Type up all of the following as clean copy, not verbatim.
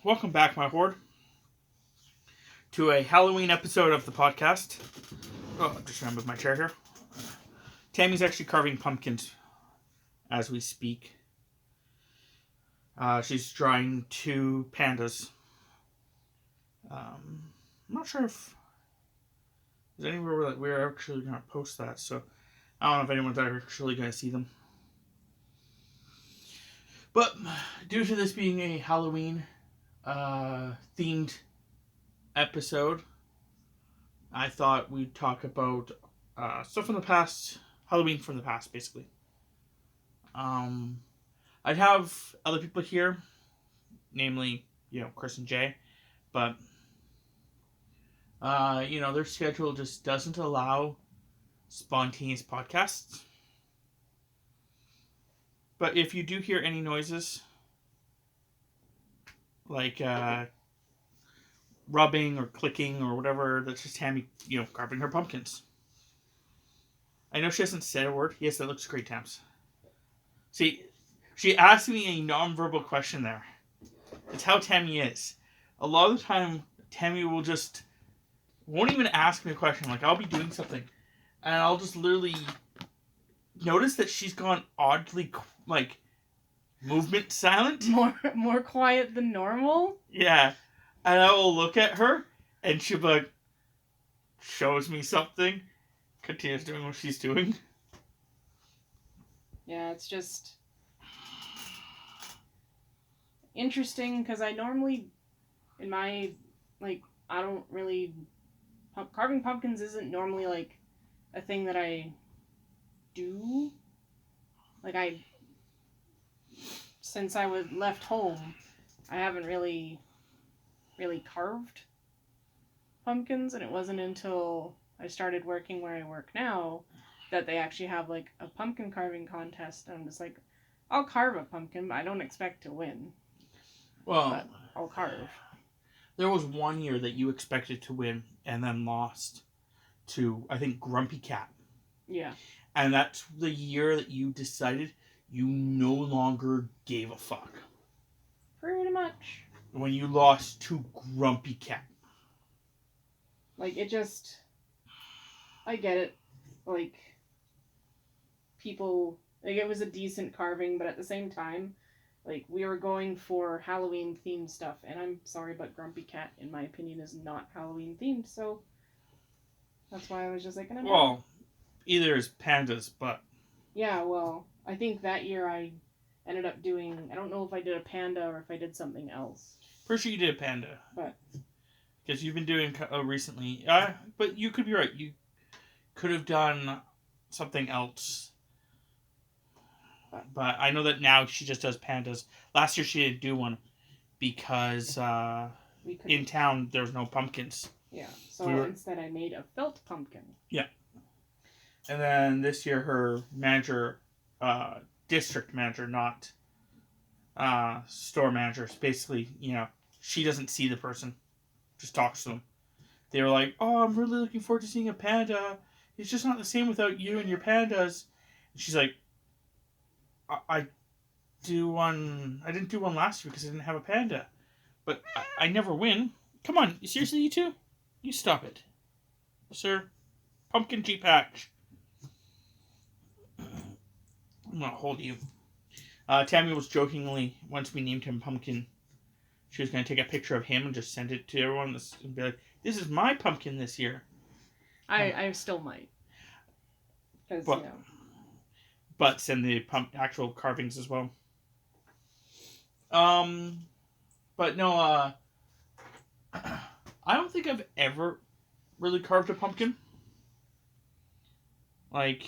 welcome back, my horde, to a Halloween episode of the podcast. Oh, I'm just gonna move my chair here. Tammy's actually carving pumpkins as we speak. She's drawing 2 pandas. I'm not sure if there's anywhere that we're actually gonna post that, so I don't know if anyone's actually gonna see them. But due to this being a Halloween themed episode, I thought we'd talk about stuff from the past, Halloween from the past, basically. I'd have other people here, namely, Chris and Jay, but their schedule just doesn't allow spontaneous podcasts. But if you do hear any noises, like rubbing or clicking or whatever, that's just Tammy, carving her pumpkins. I know she hasn't said a word. Yes, that looks great, Tams. See, she asked me a non-verbal question there. It's how Tammy is. A lot of the time, Tammy won't even ask me a question. Like, I'll be doing something, and I'll just literally notice that she's gone oddly, movement silent. More quiet than normal? Yeah. And I will look at her, and she shows me something, continues doing what she's doing. Yeah, it's just interesting, because I normally, I don't really... Carving pumpkins isn't normally, a thing that I do. Since I was left home, I haven't really carved pumpkins, and it wasn't until I started working where I work now that they actually have a pumpkin carving contest, and I'm just like, I'll carve a pumpkin, but I don't expect to win. Well, but I'll carve. There was one year that you expected to win and then lost to, I think, Grumpy Cat. Yeah. And that's the year that you decided you no longer gave a fuck. Pretty much. When you lost to Grumpy Cat. It just... I get it. People... it was a decent carving, but at the same time, we were going for Halloween-themed stuff, and I'm sorry, but Grumpy Cat, in my opinion, is not Halloween-themed, so... That's why I was just no. Well, either is pandas, but... Yeah, well, I think that year I ended up doing... I don't know if I did a panda or if I did something else. Pretty sure you did a panda. But... Because you've been doing recently. But you could be right. You could have done something else. But I know that now she just does pandas. Last year she didn't do one because in town there was no pumpkins. Yeah, so instead I made a felt pumpkin. Yeah. And then this year her manager, district manager, not store manager, basically, she doesn't see the person, just talks to them. They were like, oh, I'm really looking forward to seeing a panda. It's just not the same without you and your pandas. And she's like, I didn't do one last year because I didn't have a panda. But I never win. Come on, seriously, you two? You stop it. Sir, Pumpkin G Patch. I'm gonna hold you. Tammy was jokingly, once we named him Pumpkin, she was gonna take a picture of him and just send it to everyone and be like, this is my pumpkin this year. I still might. Because, But send the actual carvings as well. But no, I don't think I've ever really carved a pumpkin. I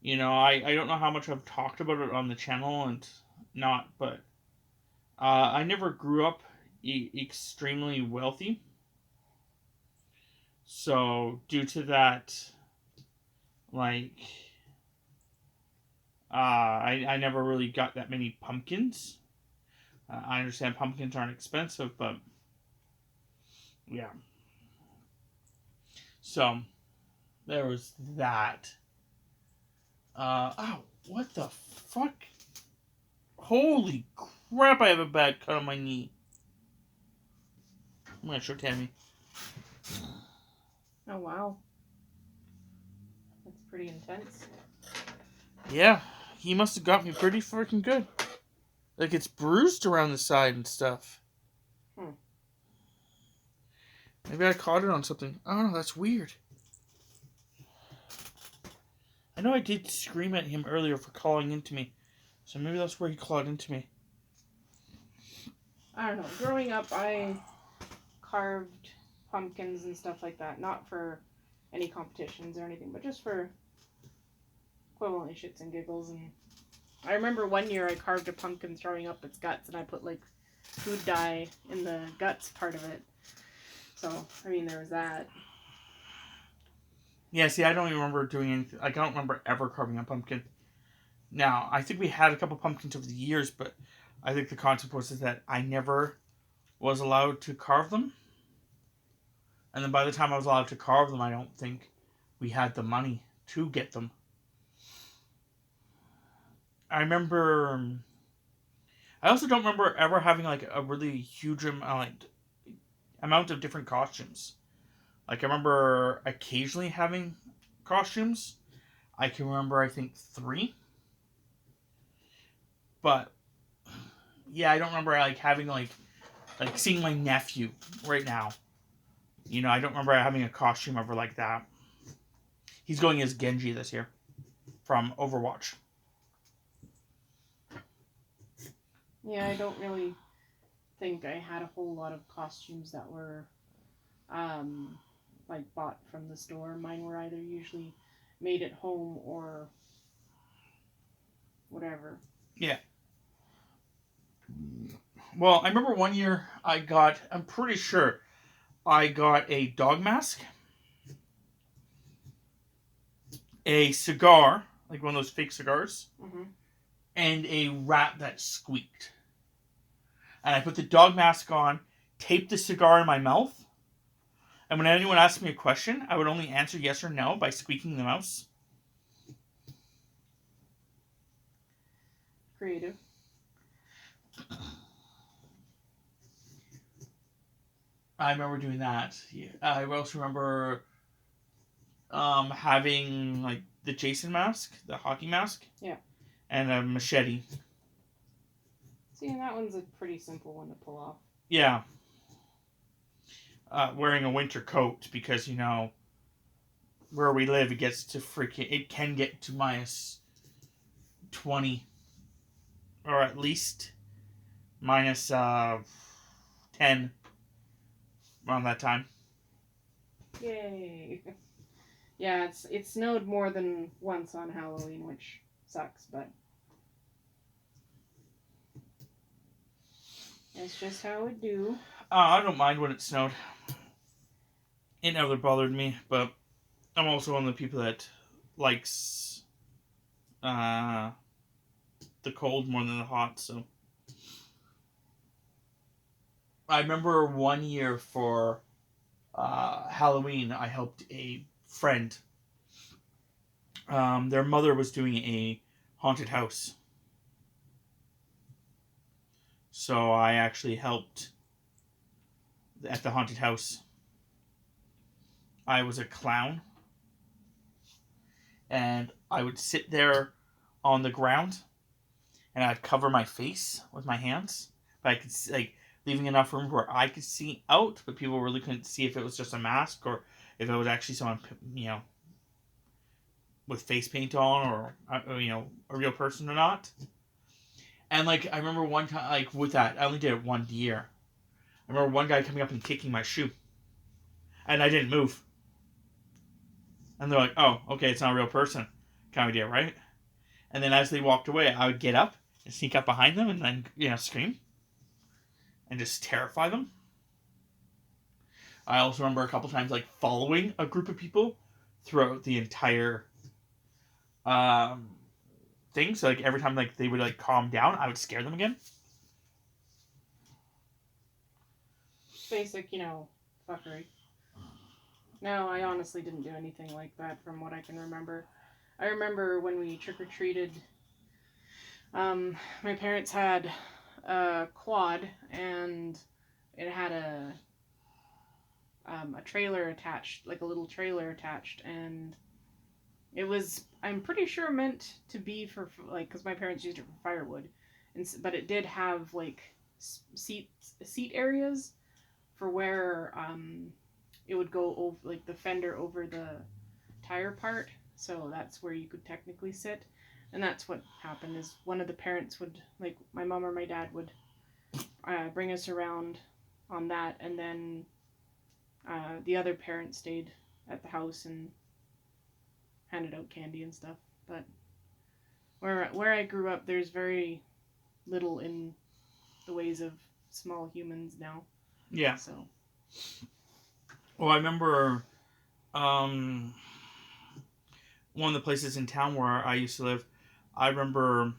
don't know how much I've talked about it on the channel and not, but I never grew up extremely wealthy. So, due to that, I never really got that many pumpkins. I understand pumpkins aren't expensive, but yeah. So, there was that. What the fuck? Holy Crap, I have a bad cut on my knee. I'm gonna show Tammy. Oh, wow. That's pretty intense. Yeah, he must have got me pretty freaking good. Like, it's bruised around the side and stuff. Maybe I caught it on something. I don't know, that's weird. I know I did scream at him earlier for calling into me. So maybe that's where he clawed into me. I don't know. Growing up, I carved pumpkins and stuff like that. Not for any competitions or anything, but just for equivalently shits and giggles. And I remember one year I carved a pumpkin throwing up its guts, and I put like food dye in the guts part of it. So, I mean, there was that. Yeah, see, I don't even remember doing anything. I don't remember ever carving a pumpkin. Now, I think we had a couple pumpkins over the years, but I think the concept was that I never was allowed to carve them. And then by the time I was allowed to carve them, I don't think we had the money to get them. I remember. I also don't remember ever having like a really huge amount of different costumes. Like I remember occasionally having costumes. I can remember I think 3, but yeah, I don't remember like having like seeing my nephew right now. You know, I don't remember having a costume ever like that. He's going as Genji this year from Overwatch. Yeah, I don't really think I had a whole lot of costumes that were like bought from the store. Mine were either usually made at home or whatever. Yeah. Well, I remember one year I'm pretty sure I got a dog mask, a cigar, like one of those fake cigars, Mm-hmm. and a rat that squeaked. And I put the dog mask on, taped the cigar in my mouth, and when anyone asked me a question, I would only answer yes or no by squeaking the mouse. Creative. I remember doing that. Yeah. I also remember having like the Jason mask, the hockey mask. Yeah. And a machete. See, and that one's a pretty simple one to pull off. Yeah. Wearing a winter coat because, you know, where we live, it can get to minus 20 or at least minus 10 around that time. Yay! Yeah, it snowed more than once on Halloween, which sucks, but that's just how it do. I don't mind when it snowed. It never bothered me, but I'm also one of the people that likes uh, the cold more than the hot, so. I remember one year for Halloween, I helped a friend. Their mother was doing a haunted house. So I actually helped at the haunted house. I was a clown. And I would sit there on the ground and I'd cover my face with my hands. But I could like leaving enough room where I could see out, but people really couldn't see if it was just a mask or if it was actually someone, you know, with face paint on or you know, a real person or not. And like I remember one time, like with that, I only did it one year. I remember one guy coming up and kicking my shoe, and I didn't move. And they're like, "Oh, okay, it's not a real person," kind of idea, right? And then as they walked away, I would get up and sneak up behind them and then scream and just terrify them. I also remember a couple times like following a group of people throughout the entire um, thing. So like every time like they would like calm down, I would scare them again. Basic, fuckery. No, I honestly didn't do anything like that from what I can remember. I remember when we trick-or-treated, my parents had a quad, and it had a trailer attached, like a little trailer attached, and it was, I'm pretty sure, meant to be for like, because my parents used it for firewood, but it did have like seat areas for where it would go over, like the fender over the tire part, so that's where you could technically sit. And that's what happened, is one of the parents would, like my mom or my dad would bring us around on that, and then the other parent stayed at the house and handed out candy and stuff. But where I grew up, there's very little in the ways of small humans now. Yeah. So. Well, I remember one of the places in town where I used to live. I remember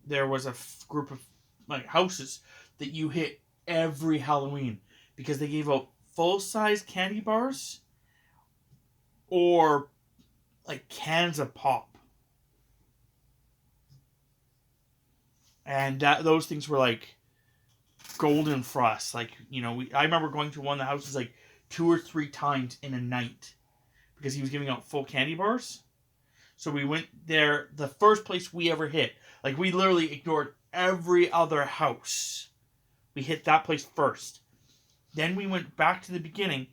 there was a group of like houses that you hit every Halloween because they gave out full-size candy bars or like cans of pop, and those things were like golden for us. Like, you know, I remember going to one of the houses like 2 or 3 times in a night because he was giving out full candy bars. So we went there, the first place we ever hit. Like, we literally ignored every other house. We hit that place first. Then we went back to the beginning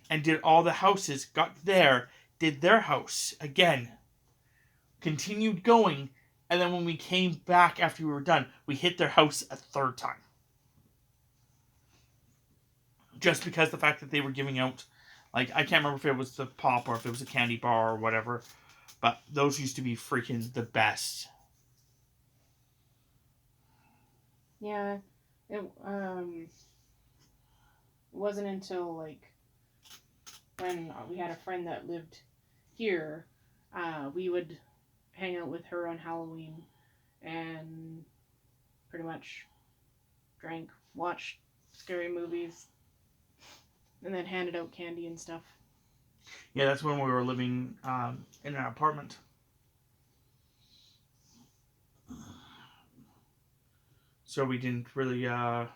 and did all the houses, got there, did their house again, continued going, and then when we came back after we were done, we hit their house a third time. Just because the fact that they were giving out, like, I can't remember if it was the pop or if it was a candy bar or whatever, but those used to be freaking the best. Yeah, it wasn't until like when we had a friend that lived here, we would hang out with her on Halloween and pretty much drank, watched scary movies, and then handed out candy and stuff. Yeah, that's when we were living in an apartment. So we didn't really have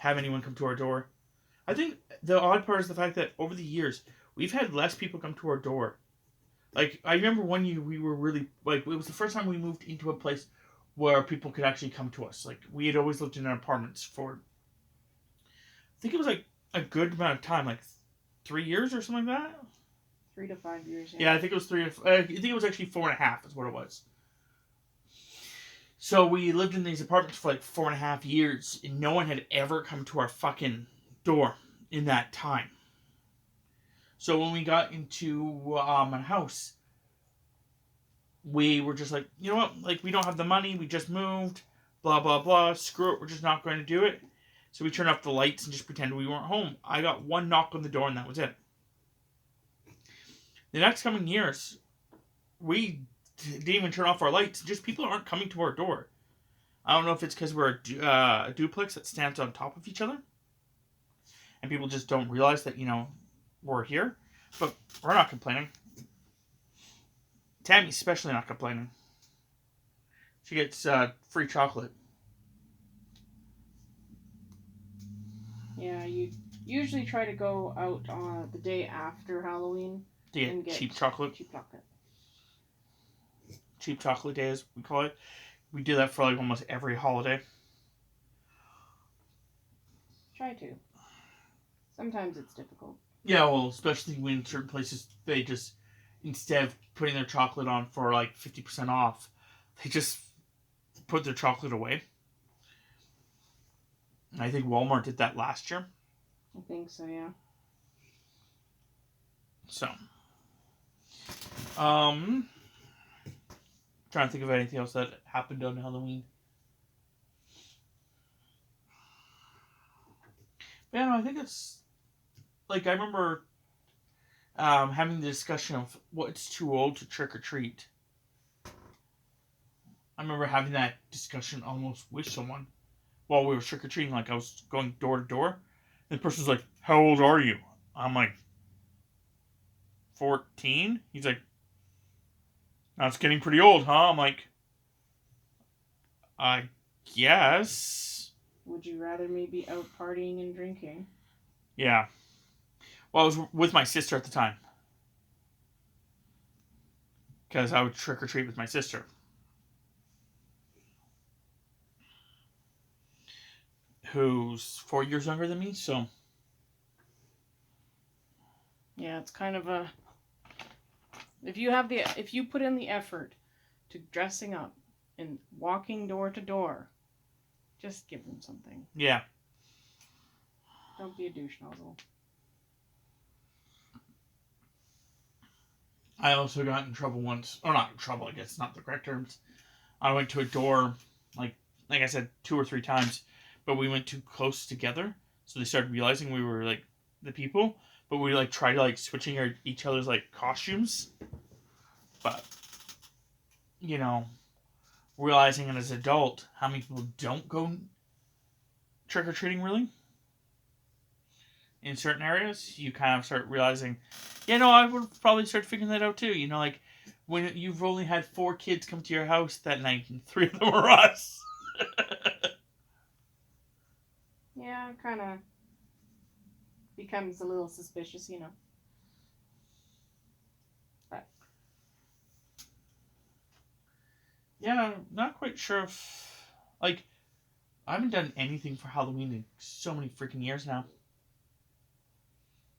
anyone come to our door. I think the odd part is the fact that over the years, we've had less people come to our door. Like, I remember one year we were really, like, it was the first time we moved into a place where people could actually come to us. Like, we had always lived in apartments for, I think it was like a good amount of time, like 3 years or something like that. 3 to 5 years. Yeah, I think it was I think it was actually 4.5 is what it was. So we lived in these apartments for like 4.5 years, and no one had ever come to our fucking door in that time. So when we got into a house, we were just like, you know what? Like, we don't have the money. We just moved. Blah, blah, blah. Screw it. We're just not going to do it. So we turned off the lights and just pretended we weren't home. I got one knock on the door, and that was it. The next coming years, we didn't even turn off our lights. Just people aren't coming to our door. I don't know if it's because we're a duplex that stands on top of each other, and people just don't realize that, you know, we're here. But we're not complaining. Tammy's especially not complaining. She gets free chocolate. Yeah, you usually try to go out on the day after Halloween To get cheap chocolate. Cheap chocolate. Cheap chocolate day, as we call it. We do that for like almost every holiday. Try to. Sometimes it's difficult. Yeah, well, especially when certain places, they just, instead of putting their chocolate on for like 50% off, they just put their chocolate away. And I think Walmart did that last year. I think so, yeah. So, trying to think of anything else that happened on Halloween. Yeah, no, I think it's like, I remember having the discussion of what's too old to trick or treat. I remember having that discussion almost with someone while we were trick or treating. Like, I was going door to door, and the person's like, "How old are you?" I'm like, 14. He's like, "That's getting pretty old, huh?" I'm like, I guess. Would you rather me be out partying and drinking? Yeah. Well, I was with my sister at the time. Because I would trick or treat with my sister. Who's 4 years younger than me, so. Yeah, it's kind of a. If you put in the effort to dressing up and walking door to door, just give them something. Yeah. Don't be a douche nozzle. I also got in trouble once. Or not in trouble, I guess, not the correct terms. I went to a door, like I said, 2 or 3 times, but we went too close together, so they started realizing we were like the people. But we like tried like switching each other's like costumes, but you know, realizing it as an adult how many people don't go trick or treating really in certain areas, you kind of start realizing, I would probably start figuring that out too. Like when you've only had 4 kids come to your house that night and 3 of them were us. Yeah, it kind of becomes a little suspicious, But Yeah, not quite sure if like I haven't done anything for Halloween in so many freaking years now.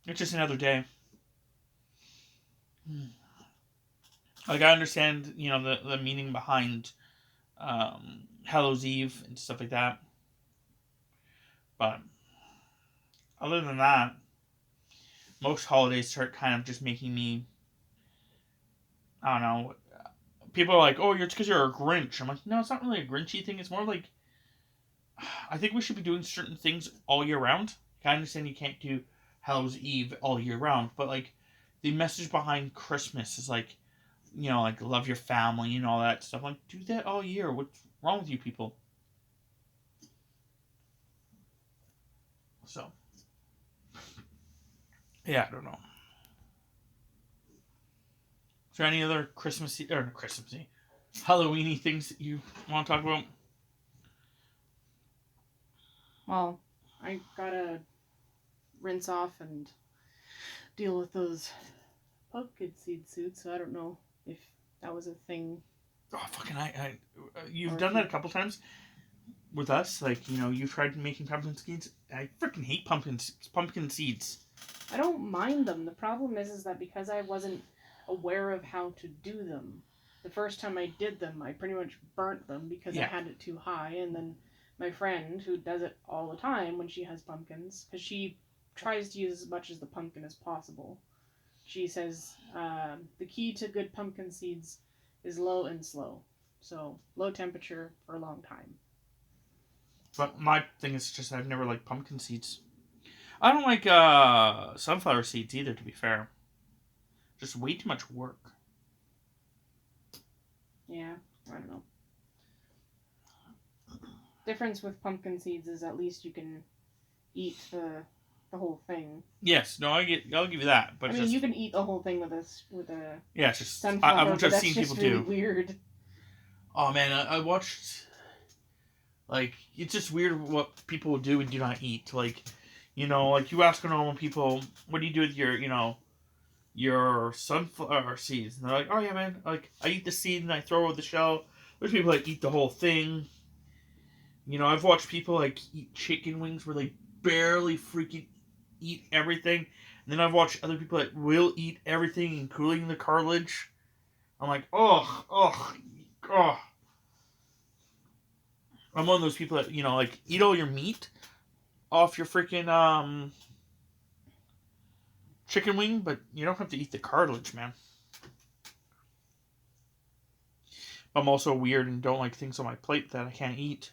It's just another day. Like I understand, the meaning behind Hallows Eve and stuff like that, but other than that, most holidays start kind of just making me, I don't know. People are like, "Oh, it's because you're a Grinch." I'm like, no, it's not really a Grinchy thing. It's more like I think we should be doing certain things all year round. I understand you can't do Hallows Eve all year round, but like the message behind Christmas is like, like love your family and all that stuff. Like, do that all year. What's wrong with you people? So, yeah, I don't know. Is there any other Christmassy, Halloweeny things that you want to talk about? well, I gotta rinse off and deal with those pumpkin seed suits. So I don't know if that was a thing. Oh, fucking you've Or done if that you a couple times with us. Like, you tried making pumpkin seeds. I freaking hate pumpkin seeds. I don't mind them. The problem is that because I wasn't aware of how to do them, the first time I did them, I pretty much burnt them because I Yeah. had it too high. And then my friend, who does it all the time when she has pumpkins, because she tries to use as much as the pumpkin as possible, she says the key to good pumpkin seeds is low and slow. So low temperature for a long time. But my thing is just I've never liked pumpkin seeds. I don't like sunflower seeds either, to be fair. Just way too much work. Yeah, I don't know. Difference with pumpkin seeds is at least you can eat the whole thing. Yes, no, I'll give you that. But I it's mean, just you can eat the whole thing with a yeah, it's just sunflower, which but I've that's seen just people really do. weird. Oh man, I watched like it's just weird what people do and do not eat. Like, like you ask normal people, what do you do with your sunflower seeds? And they're like, oh yeah, man, like I eat the seed and I throw out the shell. There's people that eat the whole thing. I've watched people like eat chicken wings where they barely freaking eat everything. And then I've watched other people that will eat everything, including the cartilage. I'm like, oh, oh, oh. I'm one of those people that, like eat all your meat off your freaking chicken wing, but you don't have to eat the cartilage, man. I'm also weird and don't like things on my plate that I can't eat.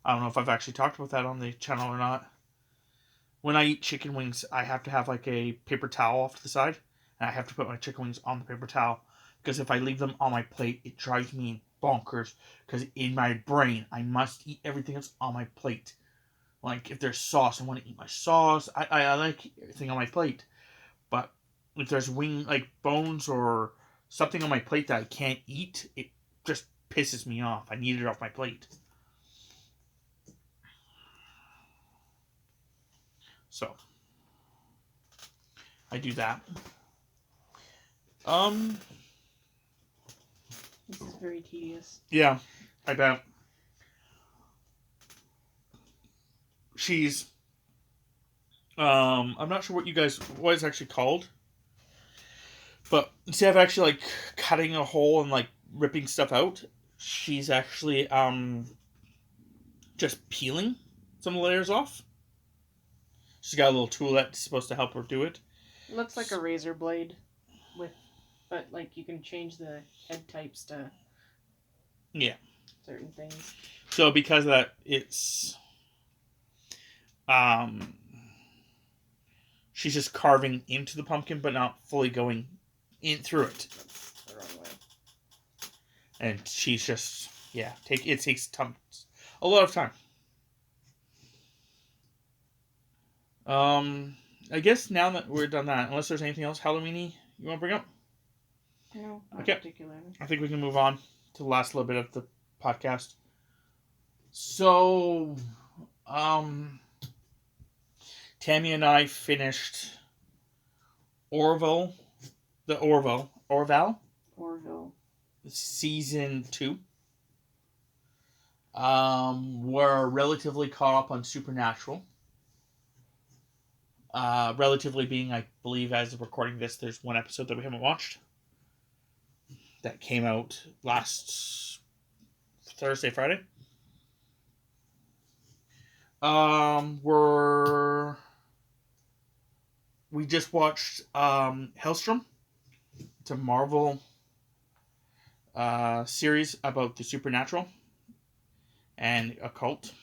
I don't know if I've actually talked about that on the channel or not. When I eat chicken wings, I have to have like a paper towel off to the side, and I have to put my chicken wings on the paper towel because if I leave them on my plate, it drives me bonkers. Because in my brain, I must eat everything that's on my plate. Like if there's sauce, I want to eat my sauce. I like everything on my plate, but if there's wing like bones or something on my plate that I can't eat, it just pisses me off. I need it off my plate. So I do that. This is very tedious. Yeah, I bet. She's I'm not sure what it's actually called. But instead of actually like cutting a hole and like ripping stuff out, she's actually just peeling some of the layers off. She's got a little tool that's supposed to help her do it. It looks like a razor blade but like you can change the head types to certain things. So because of that, it's she's just carving into the pumpkin, but not fully going in through it. That's the wrong way. And she's just it takes a lot of time. I guess now that we're done that, unless there's anything else Halloween-y you want to bring up? No, not Okay. particularly. I think we can move on to the last little bit of the podcast. So, Tammy and I finished Orville season 2. We're relatively caught up on Supernatural. Relatively being, I believe, as of recording this, there's one episode that we haven't watched that came out last Thursday, Friday. We just watched Hellstrom. It's a Marvel series about the supernatural and occult.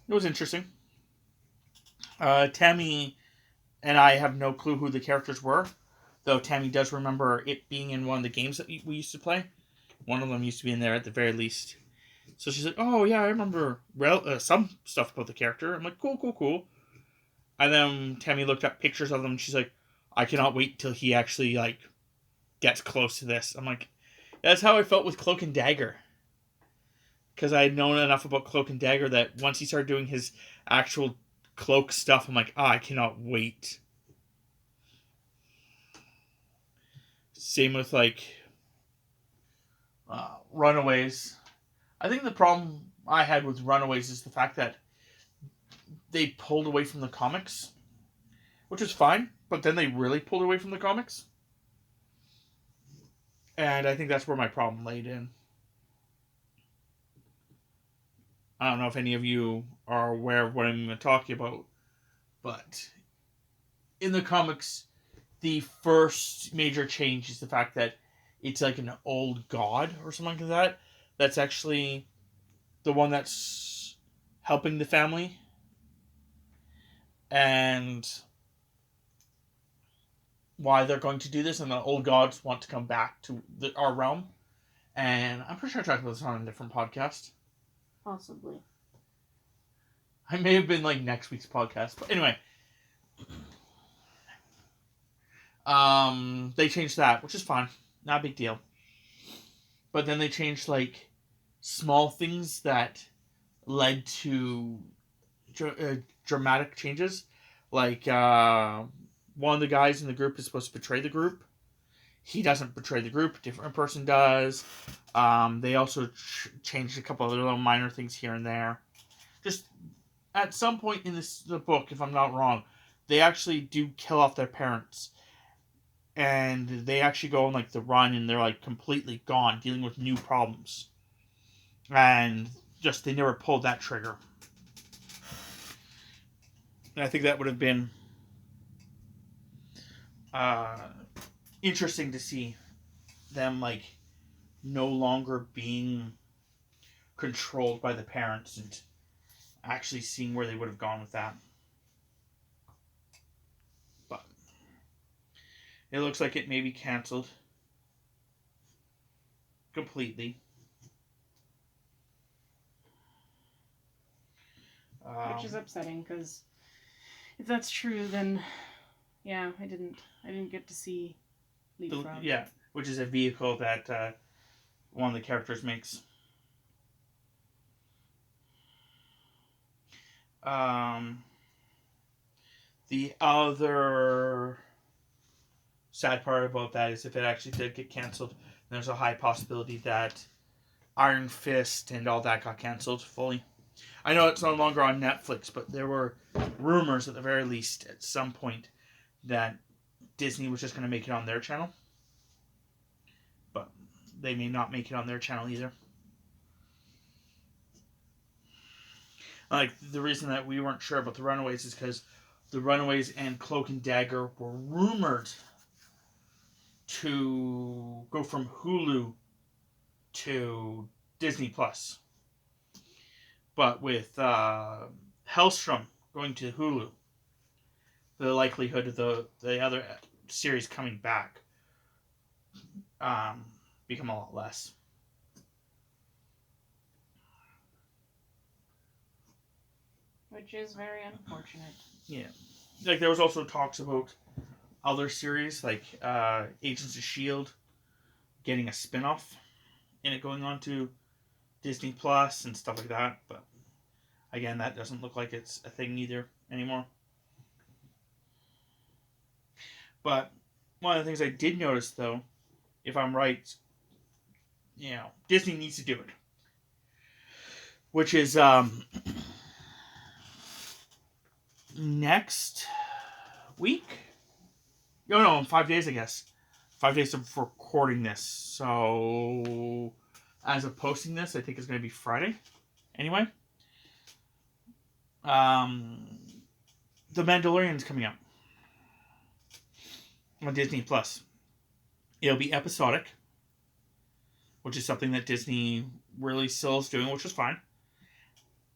It was interesting. Tammy and I have no clue who the characters were, though Tammy does remember it being in one of the games that we used to play. One of them used to be in there at the very least. So she's like, oh yeah, I remember some stuff about the character. I'm like, cool. And then Tammy looked up pictures of them and she's like, I cannot wait till he actually like gets close to this. I'm like, that's how I felt with Cloak and Dagger. Because I had known enough about Cloak and Dagger that once he started doing his actual cloak stuff, I'm like, I cannot wait. Same with like Runaways. I think the problem I had with Runaways is the fact that they pulled away from the comics, which was fine, but then they really pulled away from the comics. And I think that's where my problem laid in. I don't know if any of you are aware of what I'm even talking about, but in the comics, the first major change is the fact that it's like an old god or something like that. That's actually the one that's helping the family. And why they're going to do this, and the old gods want to come back to our realm. And I'm pretty sure I talked about this on a different podcast. Possibly. I may have been like next week's podcast, but anyway. They changed that, which is fine. Not a big deal. But then they changed like small things that led to dramatic changes. Like one of the guys in the group is supposed to betray the group. He doesn't betray the group. A different person does. They also changed a couple of other little minor things here and there. Just at some point in the book, if I'm not wrong, they actually do kill off their parents. And they actually go on like the run and they're like completely gone, dealing with new problems. And just they never pulled that trigger. And I think that would have been interesting to see them like no longer being controlled by the parents and actually seeing where they would have gone with that. But it looks like it may be canceled completely. Which is upsetting because if that's true, then yeah, I didn't get to see Leapfrog. Yeah, which is a vehicle that one of the characters makes. Um, the other sad part about that is if it actually did get canceled, there's a high possibility that Iron Fist and all that got canceled fully. I know it's no longer on Netflix, but there were rumors at the very least at some point that Disney was just going to make it on their channel. But they may not make it on their channel either. Like, the reason that we weren't sure about the Runaways is because the Runaways and Cloak and Dagger were rumored to go from Hulu to Disney Plus. But with Hellstrom going to Hulu, the likelihood of the other series coming back become a lot less. Which is very unfortunate. Yeah. Like, there was also talks about other series, like Agents of S.H.I.E.L.D. getting a spin-off and it going on to Disney Plus and stuff like that. But, again, that doesn't look like it's a thing either anymore. But one of the things I did notice, though, if I'm right, Disney needs to do it. Which is next week? No, in 5 days, I guess. 5 days of recording this. So, as of posting this, I think it's going to be Friday. Anyway. The Mandalorian's coming out on Disney Plus. It'll be episodic, which is something that Disney really still is doing, which is fine.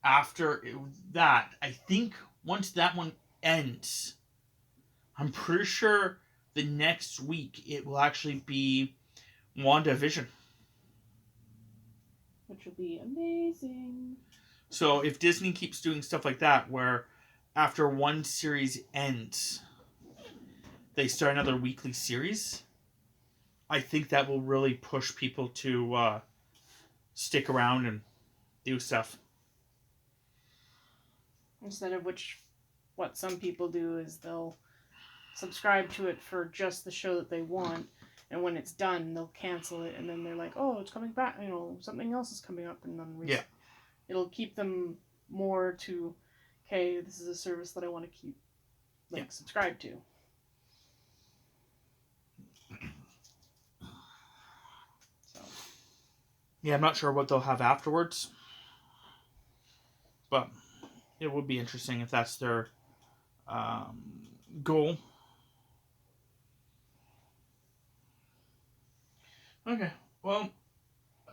After that, I think once that one ends, I'm pretty sure the next week it will actually be WandaVision. Which will be amazing. So if Disney keeps doing stuff like that, where after one series ends, they start another weekly series, I think that will really push people to stick around and do stuff. Instead of what some people do is they'll subscribe to it for just the show that they want, and when it's done, they'll cancel it, and then they're like, oh, it's coming back, something else is coming up, and then it'll keep them more to, okay, this is a service that I want to keep subscribed to. So. Yeah, I'm not sure what they'll have afterwards, but it would be interesting if that's their goal. Okay, well,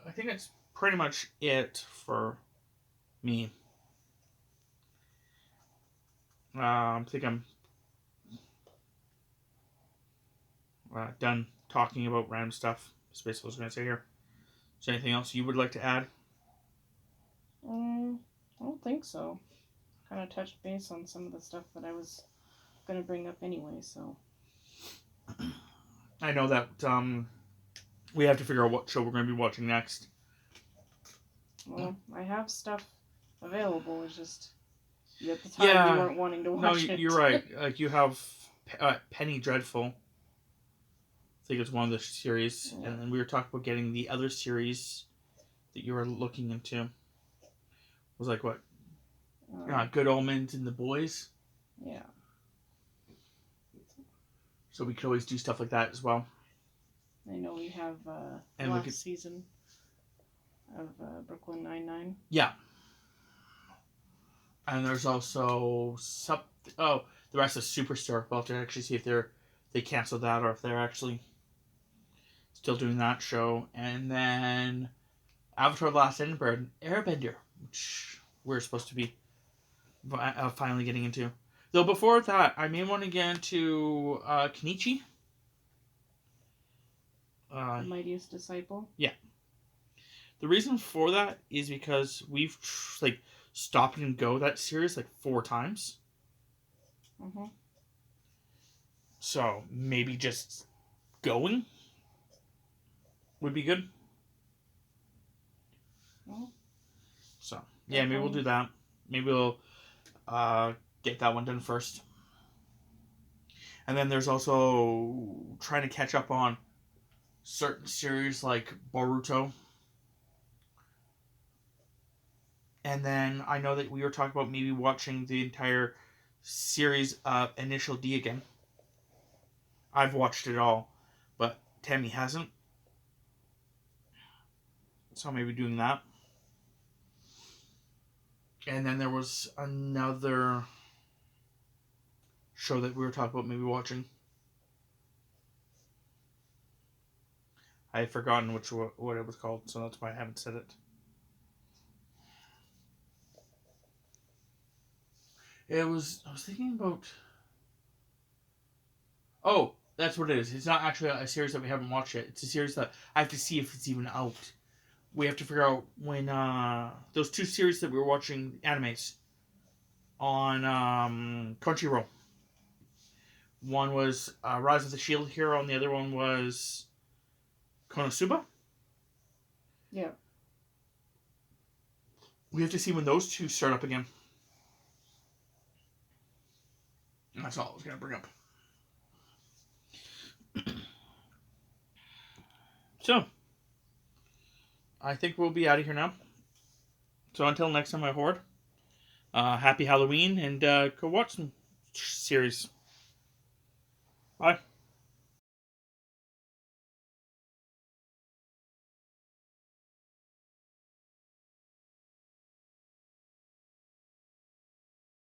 I think that's pretty much it for me. I think I'm done talking about random stuff. That's basically what I was going to say here. Is there anything else you would like to add? I don't think so. Kind of touched base on some of the stuff that I was going to bring up anyway, so. I know that we have to figure out what show we're going to be watching next. Well, I have stuff available. It's just at the time you weren't wanting to watch it. No, you're right. Like, you have Penny Dreadful. I think it's one of the series. Yeah. And then we were talking about getting the other series that you were looking into. It was like what? Good Omens and The Boys. Yeah. So we could always do stuff like that as well. I know we have last season of Brooklyn Nine-Nine. Yeah. And there's also the rest of Superstore. We'll have to actually see if they canceled that or if they're actually still doing that show. And then Avatar: The Last Airbender, which we're supposed to be finally getting into. Though before that, I may want to get into Kenichi. The Mightiest Disciple? Yeah. The reason for that is because we've stop and go that series 4 times. Mm-hmm. So maybe just going would be good. Well, So yeah, maybe we'll do that. Maybe we'll get that one done first. And then there's also trying to catch up on certain series like Boruto. And then I know that we were talking about maybe watching the entire series of Initial D again. I've watched it all, but Tammy hasn't. So maybe doing that. And then there was another show that we were talking about maybe watching. I had forgotten what it was called, so that's why I haven't said it. I was thinking about. Oh, that's what it is. It's not actually a series that we haven't watched yet. It's a series that I have to see if it's even out. We have to figure out when those two series that we were watching animes on Crunchyroll. One was Rise of the Shield Hero, and the other one was Konosuba. Yeah. We have to see when those two start up again. And that's all I was going to bring up. So, I think we'll be out of here now. So until next time, my horde, happy Halloween, and go watch some series. Bye.